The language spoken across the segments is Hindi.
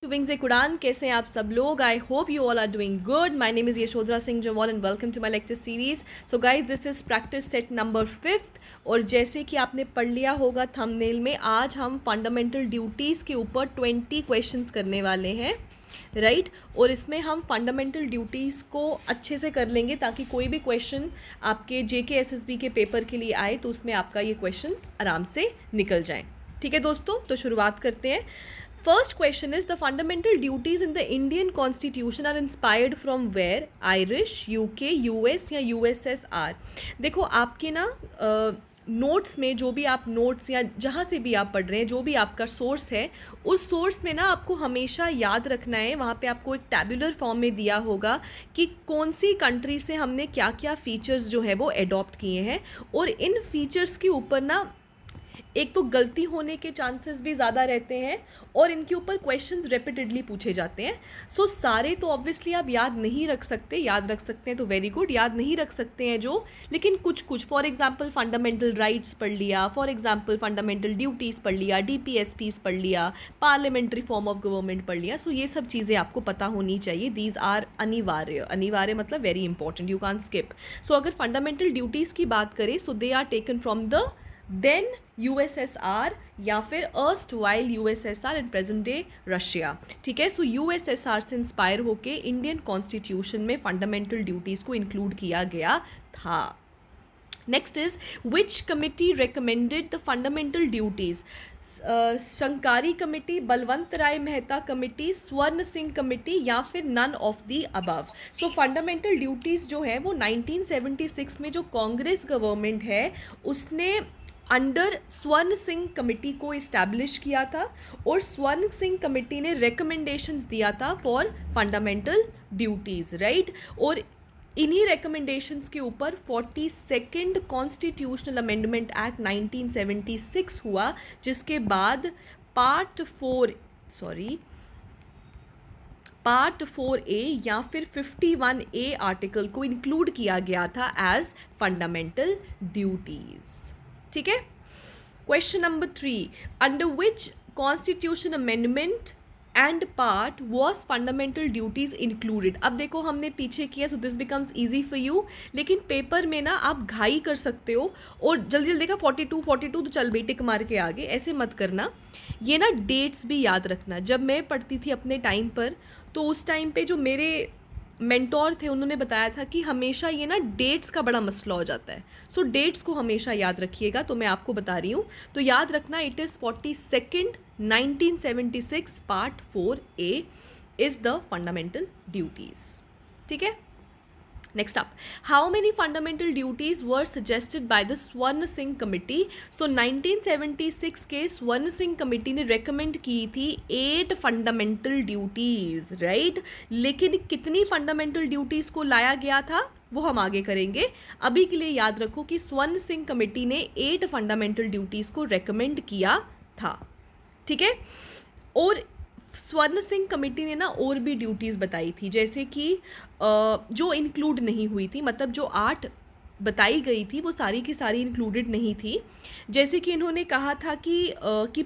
विंग्स एक उड़ान, कैसे हैं आप सब लोग? I hope you all are doing good. My name is Yashodhara Singh Jamwal and welcome to my lecture series. So guys, this is practice set number 5. और जैसे कि आपने पढ़ लिया होगा थंबनेल में, आज हम फंडामेंटल ड्यूटीज़ के ऊपर 20 क्वेश्चंस करने वाले हैं, राइट. और इसमें हम फंडामेंटल ड्यूटीज़ को अच्छे से कर लेंगे ताकि कोई भी क्वेश्चन आपके JK SSB के पेपर के लिए आए तो उसमें आपका ये क्वेश्चंस आराम से निकल जाएं. ठीक है दोस्तों, तो शुरुआत करते हैं. First question is, the fundamental duties in the Indian Constitution are inspired from where? Irish, UK, US या USSR. देखो आपके ना नोट्स में जो भी आप नोट्स या जहाँ से भी आप पढ़ रहे हैं, जो भी आपका सोर्स है, उस सोर्स में ना आपको हमेशा याद रखना है. वहाँ पे आपको एक टैबुलर फॉर्म में दिया होगा कि कौन सी कंट्री से हमने क्या क्या फीचर्स जो है वो एडॉप्ट किए हैं. और इन फीचर्स के ऊपर ना एक तो गलती होने के चांसेस भी ज़्यादा रहते हैं और इनके ऊपर क्वेश्चंस रिपीटेडली पूछे जाते हैं. सो सारे तो ऑब्वियसली आप याद नहीं रख सकते. याद रख सकते हैं तो वेरी गुड, याद नहीं रख सकते हैं जो, लेकिन कुछ कुछ, फॉर एग्जांपल फंडामेंटल राइट्स पढ़ लिया, फॉर एग्जांपल फंडामेंटल ड्यूटीज़ पढ़ लिया, DPSPs पढ़ लिया, पार्लियामेंट्री फॉर्म ऑफ गवर्नमेंट पढ़ लिया. सो ये सब चीज़ें आपको पता होनी चाहिए. दीज आर अनिवार्य. अनिवार्य मतलब very important, you can't skip. So अगर फंडामेंटल ड्यूटीज़ की बात करें, so they are taken from the then USSR या फिर erstwhile USSR and present day Russia. ठीक है. सो USSR से इंस्पायर होके इंडियन कॉन्स्टिट्यूशन में फंडामेंटल ड्यूटीज़ को इंक्लूड किया गया था. Next is, which committee recommended the fundamental duties? Shankari committee, Balwant Rai Mehta committee, Swaran Singh committee या फिर none of the above. So fundamental duties जो है वो 1976 में जो कांग्रेस गवर्नमेंट है उसने अंडर स्वर्ण सिंह कमेटी को इस्टेब्लिश किया था और स्वर्ण सिंह कमेटी ने रिकमेंडेशंस दिया था फॉर फंडामेंटल ड्यूटीज़, राइट. और इन्हीं रिकमेंडेशंस के ऊपर 42nd कॉन्स्टिट्यूशनल अमेंडमेंट एक्ट 1976 हुआ, जिसके बाद पार्ट 4A या फिर 51A आर्टिकल को इंक्लूड किया गया था एज फंडामेंटल ड्यूटीज़. ठीक है. Question number 3, under which constitution amendment and part was fundamental duties included? अब देखो हमने पीछे किया, so this becomes easy for you. लेकिन पेपर में ना आप घाई कर सकते हो और जल्दी जल्दी देखा 42 तो चल भाई टिक मार के आगे, ऐसे मत करना. ये ना डेट्स भी याद रखना. जब मैं पढ़ती थी अपने टाइम पर, तो उस टाइम पे जो मेरे मेंटोर थे उन्होंने बताया था कि हमेशा ये ना डेट्स का बड़ा मसला हो जाता है. सो डेट्स को हमेशा याद रखिएगा. तो मैं आपको बता रही हूँ, तो याद रखना, it is 42nd 1976 part 4A is the fundamental duties. ठीक है. Next up, how many fundamental duties were suggested by the स्वर्ण सिंह कमेटी? So 1976 के स्वर्ण सिंह कमेटी ने रेकमेंड की थी 8 फंडामेंटल ड्यूटीज़, राइट. लेकिन कितनी फंडामेंटल ड्यूटीज़ को लाया गया था वो हम आगे करेंगे. अभी के लिए याद रखो कि स्वर्ण सिंह कमेटी ने 8 फंडामेंटल ड्यूटीज़ को रेकमेंड किया था. ठीक है. और स्वर्ण सिंह कमेटी ने ना और भी ड्यूटीज़ बताई थी, जैसे कि जो इंक्लूड नहीं हुई थी, मतलब जो 8 बताई गई थी वो सारी की सारी इंक्लूडेड नहीं थी. जैसे कि इन्होंने कहा था कि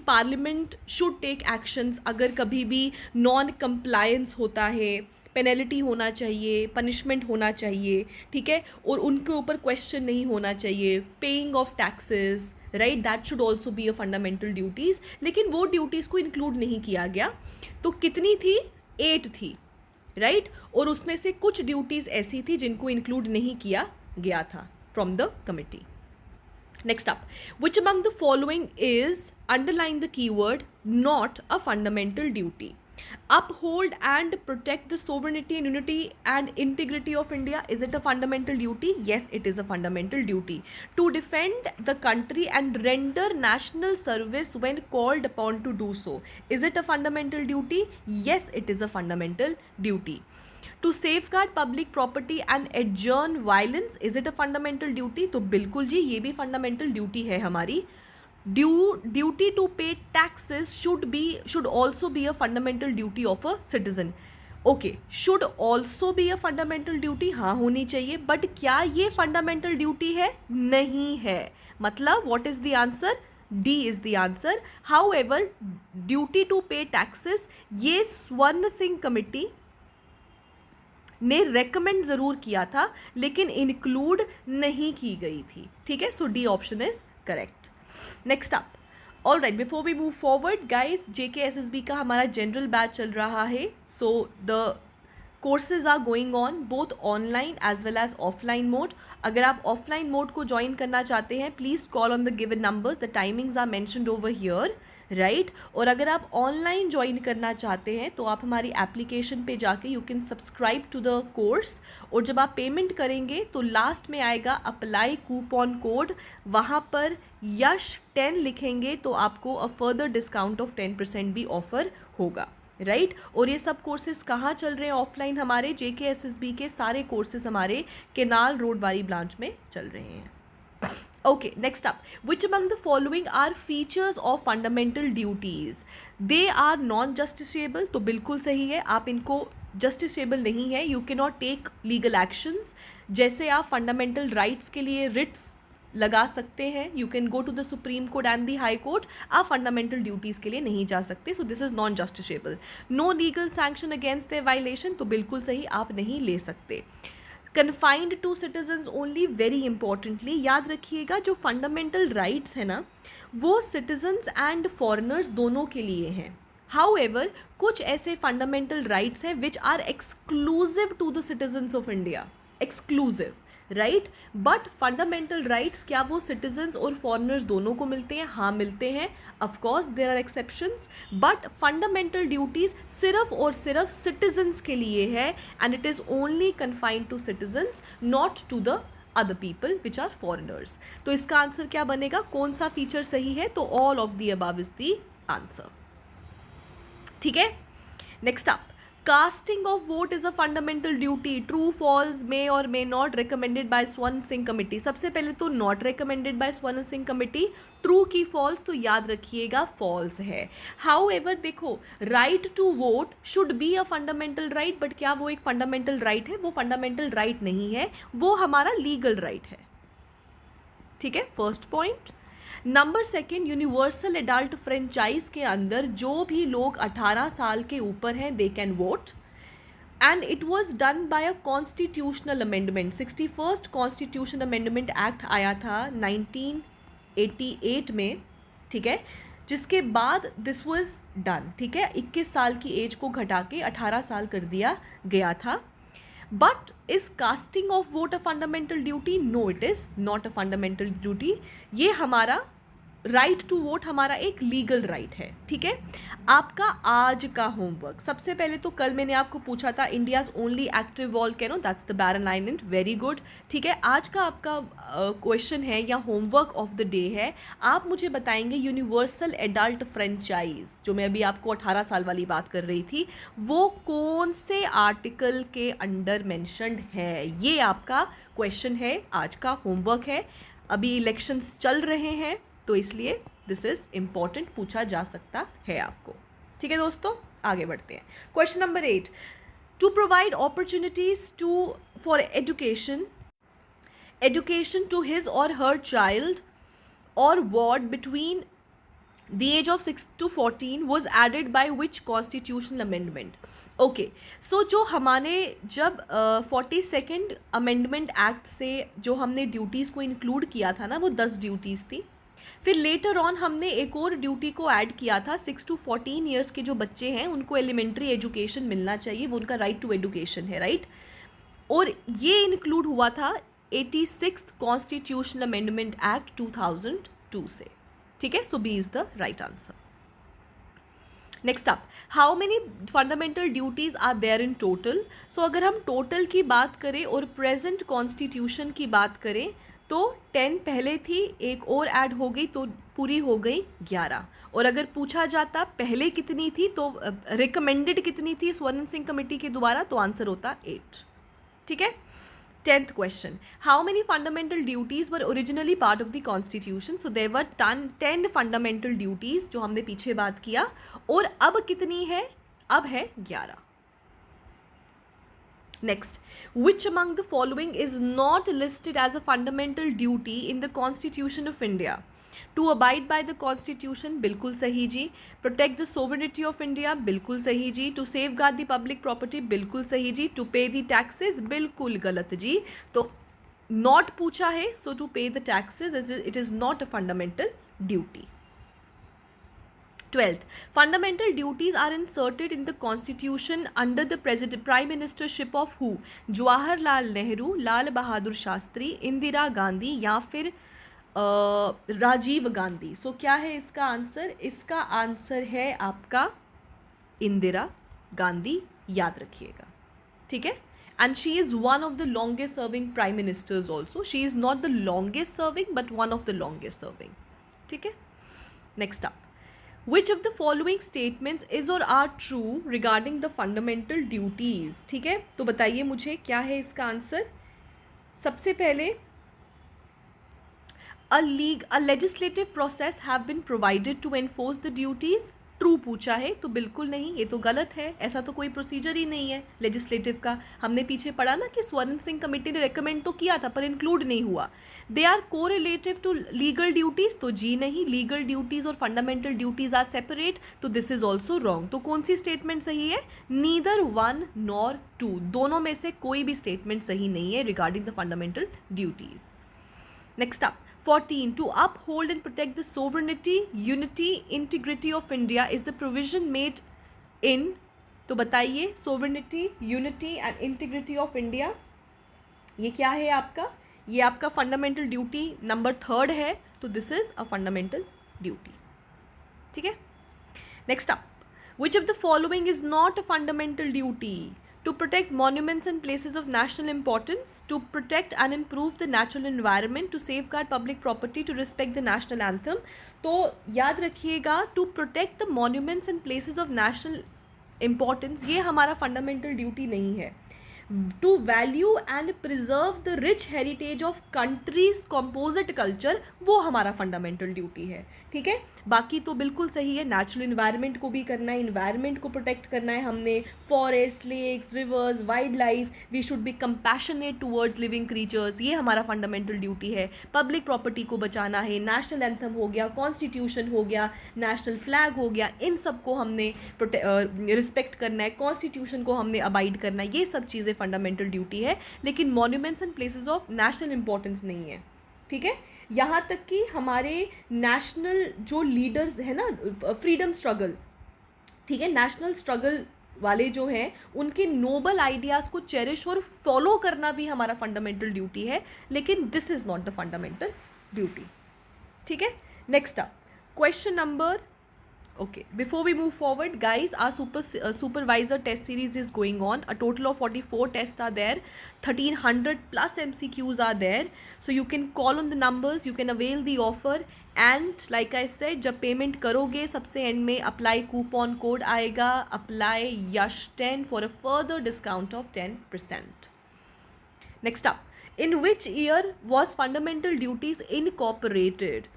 पार्लियामेंट शुड टेक एक्शंस अगर कभी भी नॉन कंप्लायंस होता है, पेनल्टी होना चाहिए, पनिशमेंट होना चाहिए. ठीक है. और उनके ऊपर क्वेश्चन नहीं होना चाहिए. Paying off taxes, right, that should also be a fundamental duties. लेकिन वो ड्यूटीज़ को इंक्लूड नहीं किया गया. तो कितनी थी? 8 थी, राइट. और उसमें से कुछ ड्यूटीज़ ऐसी थी जिनको इंक्लूड नहीं किया गया था from the committee. Next up, which among the following is, underline the keyword, not a fundamental duty? Uphold and protect the sovereignty and unity and integrity of India. Is it a fundamental duty? Yes, it is a fundamental duty. To defend the country and render national service when called upon to do so. Is it a fundamental duty? Yes, it is a fundamental duty. To safeguard public property and adjourn violence. Is it a fundamental duty? तो बिल्कुल जी, ये भी fundamental duty है हमारी. Duty to pay taxes should also be a fundamental duty of a citizen. Okay, should also be a fundamental duty, हाँ होनी चाहिए. बट क्या ये fundamental duty है? नहीं है. मतलब what is the answer? D is the answer. However duty to pay taxes ये स्वर्ण सिंह कमेटी ने रेकमेंड जरूर किया था लेकिन इंक्लूड नहीं की गई थी. ठीक है, so D option is correct. Next up. All right, before we move forward guys, JKSSB का हमारा जनरल बैच चल रहा है. So the courses are going on both online as well as offline mode. अगर आप ऑफलाइन मोड को ज्वाइन करना चाहते हैं please call on the given numbers. The timings are mentioned over here, right. और अगर आप ऑनलाइन ज्वाइन करना चाहते हैं तो आप हमारी एप्लीकेशन पे जाके you can subscribe to the course. और जब आप पेमेंट करेंगे तो लास्ट में आएगा अप्लाई कूपन कोड, वहाँ पर यश 10 लिखेंगे तो आपको अ फर्दर डिस्काउंट ऑफ 10% भी ऑफर होगा, राइट. और ये सब कोर्सेज कहाँ चल रहे हैं ऑफलाइन? हमारे JKSSB के सारे कोर्सेज हमारे केनाल रोड वाली ब्रांच में चल रहे हैं. Okay, next up. Which among the following are features of fundamental duties? They are non-justiciable. तो बिल्कुल सही है, आप इनको justiciable नहीं है. You cannot take legal actions. जैसे आप fundamental rights के लिए writs लगा सकते हैं, you can go to the supreme court and the high court. आप फंडामेंटल ड्यूटीज़ के लिए नहीं जा सकते. So this is non justiciable. No legal sanction against the violation, तो बिल्कुल सही, आप नहीं ले सकते. Confined to citizens only, very importantly याद रखिएगा, जो फंडामेंटल राइट्स है ना वो सिटीजन्स एंड फॉरेनर्स दोनों के लिए हैं. हाउएवर कुछ ऐसे फंडामेंटल राइट्स हैं which are exclusive to the citizens of India, exclusive, right. But fundamental rights क्या वो सिटीजन्स और फॉरेनर्स दोनों को मिलते हैं? हाँ मिलते हैं. Of course there are exceptions, but fundamental duties सिर्फ और सिर्फ सिटीजन्स के लिए है and it is only confined to citizens, not to the other people which are foreigners. तो इसका आंसर क्या बनेगा? कौन सा फीचर सही है? तो all of the above is the answer. ठीक है, next up. Casting of vote is a fundamental duty. True, false, may or may not, recommended by स्वर्ण सिंह कमेटी. सबसे पहले तो not recommended by स्वर्ण सिंह कमेटी. True की false तो याद रखिएगा false है. However देखो, right to vote should be a fundamental right, but क्या वो एक fundamental right है? वो fundamental right नहीं है, वो हमारा legal right है. ठीक है, first point. Number second, universal adult franchise के अंदर जो भी लोग 18 साल के ऊपर हैं they can vote and it was done by a constitutional amendment. 61st constitution amendment act आया था 1988 में, ठीक है, जिसके बाद दिस वाज डन. ठीक है, 21 साल की एज को घटा के 18 साल कर दिया गया था. But is casting of vote a fundamental duty? No, it is not a fundamental duty. ये हमारा राइट टू वोट हमारा एक लीगल राइट है. ठीक है, आपका आज का होमवर्क, सबसे पहले तो कल मैंने आपको पूछा था India's only active volcano, that's the Barren Island. Very good. ठीक है, आज का आपका क्वेश्चन है या होमवर्क ऑफ द डे है, आप मुझे बताएंगे यूनिवर्सल एडल्ट फ्रेंचाइज, जो मैं अभी आपको 18 साल वाली बात कर रही थी, वो कौन से आर्टिकल के अंडर मेंशन्ड है. ये आपका क्वेश्चन है, आज का होमवर्क है. अभी इलेक्शंस चल रहे हैं तो इसलिए दिस इज इंपॉर्टेंट, पूछा जा सकता है आपको. ठीक है दोस्तों, आगे बढ़ते हैं. Question number 8. To provide opportunities for education to his or her child or ward between the age of 6 to 14 was added by which constitutional amendment? Okay, so जो हमारे जब 42nd अमेंडमेंट एक्ट से जो हमने ड्यूटीज़ को इंक्लूड किया था ना, वो 10 ड्यूटीज़ थी. फिर लेटर ऑन हमने एक और ड्यूटी को ऐड किया था. 6 to 14 ईयर्स के जो बच्चे हैं उनको एलिमेंट्री एजुकेशन मिलना चाहिए, वो उनका राइट टू एजुकेशन है, राइट. और ये इंक्लूड हुआ था 86th कॉन्स्टिट्यूशनल अमेंडमेंट एक्ट 2002 से. ठीक है, so B is the right answer. Next up, how many fundamental duties are there in total? So अगर हम टोटल की बात करें और प्रेजेंट कॉन्स्टिट्यूशन की बात करें तो 10 पहले थी, एक और ऐड हो गई तो पूरी हो गई 11. और अगर पूछा जाता पहले कितनी थी तो रिकमेंडेड कितनी थी स्वर्ण सिंह कमेटी के द्वारा, तो आंसर होता 8. ठीक है. 10th question, how many fundamental duties were originally part of the constitution? So there were 10 fundamental duties जो हमने पीछे बात किया, और अब कितनी है? अब है 11. Next, which among the following is not listed as a fundamental duty in the Constitution of India? To abide by the constitution, बिल्कुल सही जी. Protect the sovereignty of India, बिल्कुल सही जी. To safeguard the public property, बिल्कुल सही जी. टू पे द टैक्सेस, बिल्कुल गलत जी. तो नॉट पूछा है, so to pay the taxes it is not a fundamental duty. 12th, fundamental duties are inserted in the constitution under the prime ministership of who? Jawaharlal Nehru, Lal Bahadur Shastri, Indira Gandhi या फिर राजीव गांधी. सो क्या है इसका आंसर? इसका आंसर है आपका इंदिरा गांधी, याद रखिएगा. ठीक है. And she is one of the longest serving prime ministers also. She is not the longest serving but one of the longest serving. ठीक है. Next up. Which of the following statements is or are true regarding the fundamental duties? ठीक है, तो बताइए मुझे क्या है इसका आंसर. सबसे पहले, a legislative process have been provided to enforce the duties. True पूछा है, तो बिल्कुल नहीं, ये तो गलत है. ऐसा तो कोई प्रोसीजर ही नहीं है लेजिस्लेटिव का. हमने पीछे पढ़ा ना कि स्वर्ण सिंह कमेटी ने रेकमेंड तो किया था पर इंक्लूड नहीं हुआ. They are correlative to legal duties, तो जी नहीं. लीगल ड्यूटीज और फंडामेंटल ड्यूटीज आर सेपरेट, तो दिस इज ऑल्सो रॉन्ग. तो कौन सी स्टेटमेंट सही है? नीदर वन नॉर टू, दोनों में से कोई भी स्टेटमेंट सही नहीं है regarding the fundamental duties. Next up. 14. To uphold and protect the sovereignty, unity, integrity of India is the provision made in. तो बताइए, sovereignty, unity and integrity of India ये क्या है आपका? ये आपका फंडामेंटल ड्यूटी नंबर 3 है, तो this is a fundamental duty. ठीक है. Next up. Which of the following is not a fundamental duty? To protect monuments and places of national importance, to protect and improve the natural environment, to safeguard public property, to respect the national anthem. तो याद रखिएगा, to protect the monuments and places of national importance ये हमारा fundamental duty नहीं है. To value and preserve the rich heritage of country's composite culture वो हमारा fundamental duty है. ठीक है. बाकी तो बिल्कुल सही है. नेचुरल इन्वायरमेंट को भी करना है, इन्वायरमेंट को प्रोटेक्ट करना है हमने, forest, lakes, rivers, wildlife, we should be compassionate towards living creatures, ये हमारा फंडामेंटल ड्यूटी है. पब्लिक प्रॉपर्टी को बचाना है, नेशनल एंथम हो गया, कॉन्स्टिट्यूशन हो गया, नेशनल फ्लैग हो गया, इन सब को हमने रिस्पेक्ट करना है, कॉन्स्टिट्यूशन को हमने अबाइड करना है, ये सब चीज़ें फंडामेंटल ड्यूटी है. लेकिन monuments and places of national importance नहीं है. ठीक है. यहाँ तक कि हमारे नेशनल जो लीडर्स है ना, फ्रीडम स्ट्रगल, ठीक है, नेशनल स्ट्रगल वाले जो हैं, उनके नोबल आइडियाज़ को चेरिश और फॉलो करना भी हमारा फंडामेंटल ड्यूटी है. लेकिन this is not the fundamental duty. ठीक है. Next up, question number. Okay, before we move forward, guys, our supervisor test series is going on. A total of 44 tests are there. 1300 plus MCQs are there. So you can call on the numbers, you can avail the offer. And like I said, जब पेमेंट करोगे सबसे एंड में अप्लाई कूपन कोड आएगा, apply YASH10 for a further discount of 10%. Next up, in which year was fundamental duties incorporated?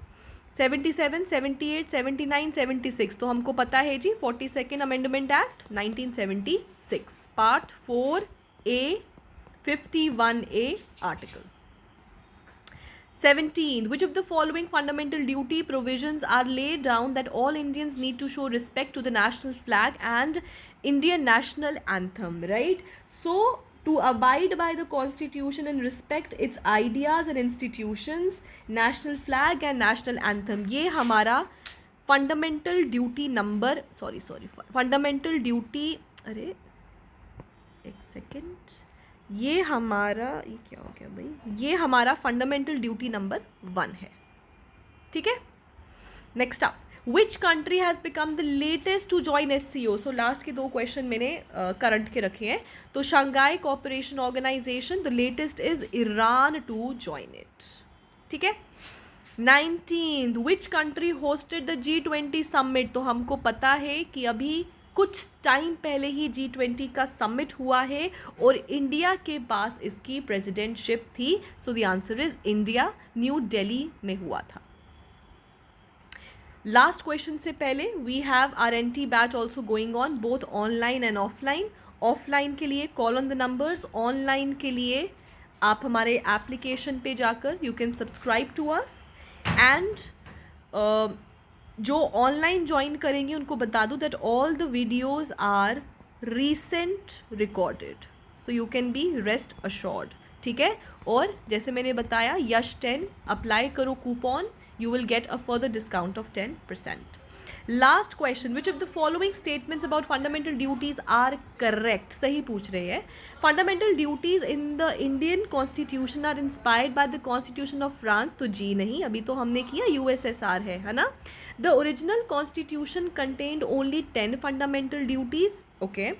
77, 78, 79, 76. तो हमको पता है जी, 42nd amendment act 1976, part 4A 51A article. 17. Which of the following fundamental duty provisions are laid down that all Indians need to show respect to the national flag and Indian national anthem, right? So to abide by the constitution and respect its ideas and institutions, national flag and national anthem, ये हमारा fundamental duty number, fundamental duty, अरे एक सेकेंड, ये हमारा, ये क्या हो गया भाई, ये हमारा फंडामेंटल ड्यूटी नंबर 1 है. ठीक है. Next up. Which country has become the latest to join SCO? So last के 2 क्वेश्चन मैंने करंट के रखे हैं. तो Shanghai Cooperation Organisation, the latest is Iran to join it. ठीक है. 19. Which country hosted the G20 summit? तो हमको पता है कि अभी कुछ टाइम पहले ही G20 का समिट हुआ है और इंडिया के पास इसकी प्रेसिडेंटशिप थी. So the answer is India, New Delhi में हुआ था. लास्ट क्वेश्चन से पहले, we have RNT batch also going on, both online and offline. Offline के लिए call on the numbers, online के लिए आप हमारे एप्लीकेशन पे जाकर you can subscribe to us. And जो ऑनलाइन ज्वाइन करेंगे उनको बता दूँ that all the videos are recent recorded, so you can be rest assured, ठीक है। और जैसे मैंने बताया यश 10 अप्लाई करो coupon, you will get a further discount of 10%. Last question, which of the following statements about fundamental duties are correct? सही पूछ रहे हैं। Fundamental duties in the Indian Constitution are inspired by the Constitution of France, तो जी नहीं, अभी तो हमने किया USSR है ना। The original Constitution contained only 10 fundamental duties, okay.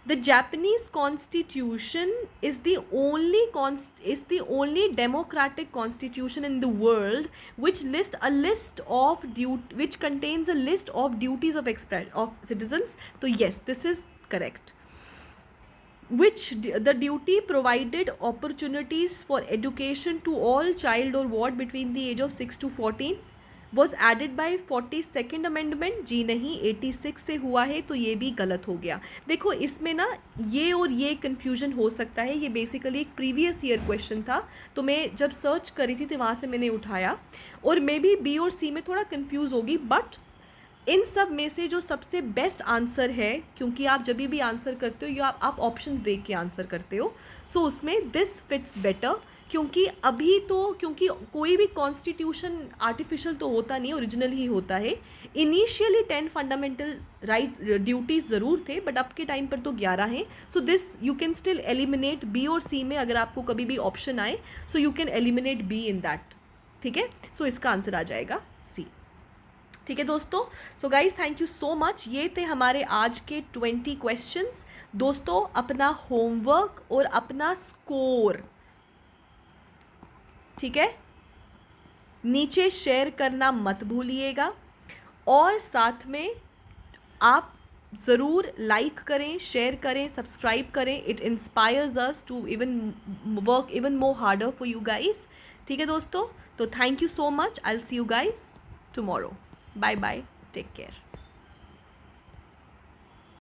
The Japanese Constitution is the only democratic constitution in the world which contains a list of duties of citizens. So yes, this is correct. The duty provided opportunities for education to all child or what between the age of 6 to 14 was added by 42nd amendment, जी नहीं 86 से हुआ है, तो ये भी गलत हो गया। देखो इसमें ना ये और ये कन्फ्यूजन हो सकता है, ये बेसिकली एक प्रीवियस ईयर क्वेश्चन था, तो मैं जब सर्च करी थी तो वहाँ से मैंने उठाया, और मे बी बी और सी में थोड़ा कन्फ्यूज़ होगी, बट इन सब में से जो सबसे बेस्ट आंसर है, क्योंकि आप जब भी आंसर करते हो या आप ऑप्शंस देख के आंसर करते हो, सो उसमें दिस फिट्स बेटर, क्योंकि अभी तो क्योंकि कोई भी कॉन्स्टिट्यूशन आर्टिफिशियल तो होता नहीं, ओरिजिनल ही होता है। इनिशियली 10 फंडामेंटल राइट ड्यूटीज़ ज़रूर थे, बट अब के टाइम पर तो 11 हैं। So this you can still eliminate B और सी में, अगर आपको कभी भी ऑप्शन आए, so you can eliminate B in that, ठीक है। सो इसका आंसर आ जाएगा सी, ठीक है दोस्तों। So guys thank you so much, ये थे हमारे आज के 20 क्वेश्चंस। दोस्तों अपना होमवर्क और अपना स्कोर, ठीक है, नीचे शेयर करना मत भूलिएगा, और साथ में आप ज़रूर लाइक करें, शेयर करें, सब्सक्राइब करें। It inspires us to even work even more harder for you guys, ठीक है दोस्तों। तो thank you so much, I will see you guys tomorrow. Bye bye, take care.